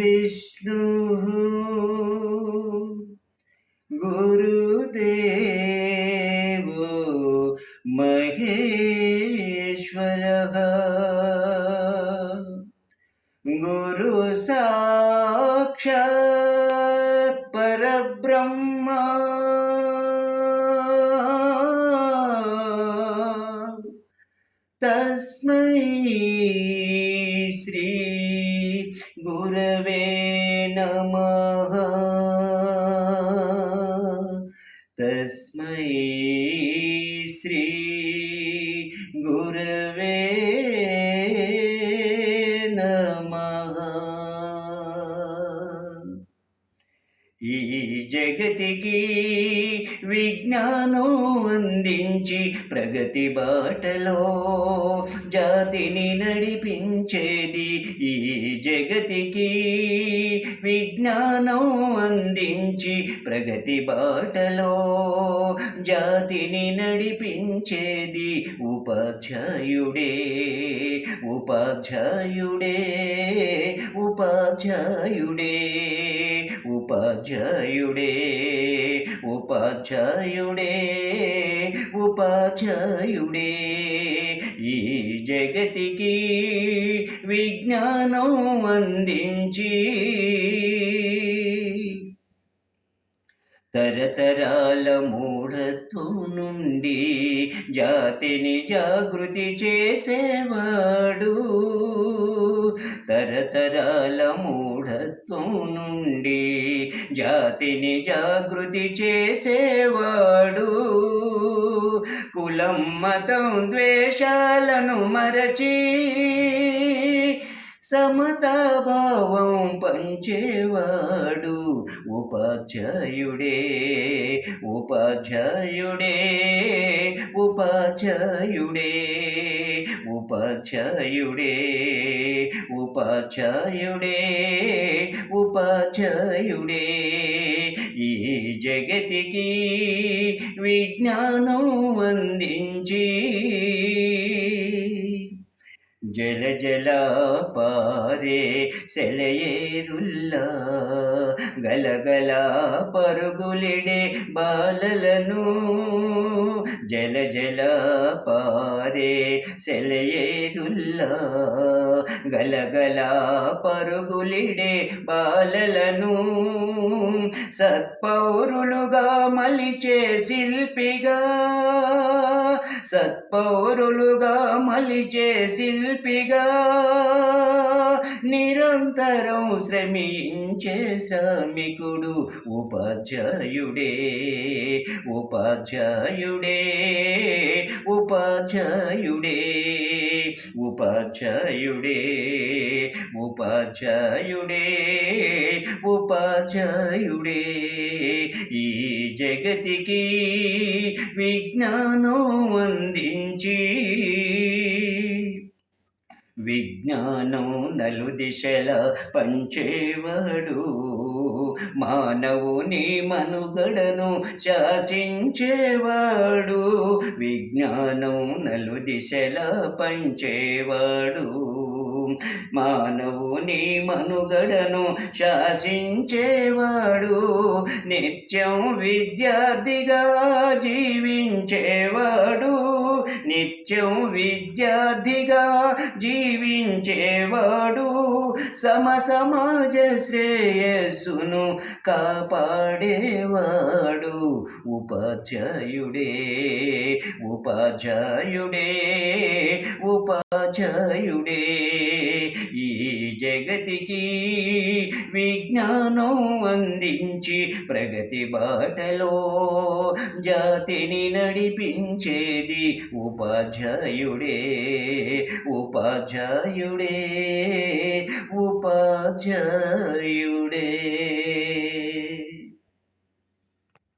गुरुर्विष्णुः गुरुदेवो महेश्वरः गुरु साक्षात् परब्रह्म तस्मै श्री गुरवे नमः तस्मै श्री गुरवे नमः ఈ జగతికి విజ్ఞానం అందించి ప్రగతి బాటలో జాతిని నడిపించేది ఈ జగతికి విజ్ఞానం అందించి ప్రగతి బాటలో జాతిని నడిపించేది ఉపాధ్యాయుడే ఉపాధ్యాయుడే ఉపాధ్యాయుడే ఉపాధ్యాయుడే ఉపాధ్యాయుడే ఉపాధ్యాయుడే ఈ జగతికి విజ్ఞానం అందించి తరతరాల మూఢత్వం నుండి జాతిని జాగృతి చేసేవాడు తరతరాల మూఢత్వం నుండి జాతిని జాగృతి చేసేవాడు కులం మతం ద్వేషాలను మరచి సమతాభావం పంచేవాడు ఉపాధ్యాయుడే ఉపాధ్యాయుడే ఉపాధ్యాయుడే ఉపాధ్యాయుడే ఉపాధ్యాయుడే ఉపాధ్యాయుడే ఈ జగతికి విజ్ఞానం అందించి జల జల పారే సెలయేరుల్లా గలగల పరుగులిడే బాలలను జల జల పారే సెలయేరుల్లా గలగల పరుగులిడే బాలలను సత్పౌరులుగా మలిచే శిల్పిగా సత్పౌరులుగా మలిచే శిల్పిగా నిరంతరం శ్రమించే శ్రామికుడు ఉపాధ్యాయుడే ఉపాధ్యాయుడే ఉపాధ్యాయుడే ఉపాధ్యాయుడే ఉపాధ్యాయుడే ఉపాధ్యాయుడే ఈ జగతికి విజ్ఞానం అందించి విజ్ఞానం నలుదిశల పంచేవాడు మానవుని మనుగడను శాసించేవాడు విజ్ఞానం నలుదిశల పంచేవాడు మానవుని మనుగడను శాసించేవాడు నిత్యం విద్యార్థిగా జీవించేవాడు నిత్యం విద్యార్థిగా జీవించేవాడు సమాజ శ్రేయస్సును కాపాడేవాడు ఉపాధ్యాయుడే ఉపాధ్యాయుడే ఉపాధ్యాయుడే ఈ జగతికి విజ్ఞానం అందించి ప్రగతి బాటలో జాతిని నడిపించేది ఉపాధ్యాయుడే ఉపాధ్యాయుడే ఉపాధ్యాయుడే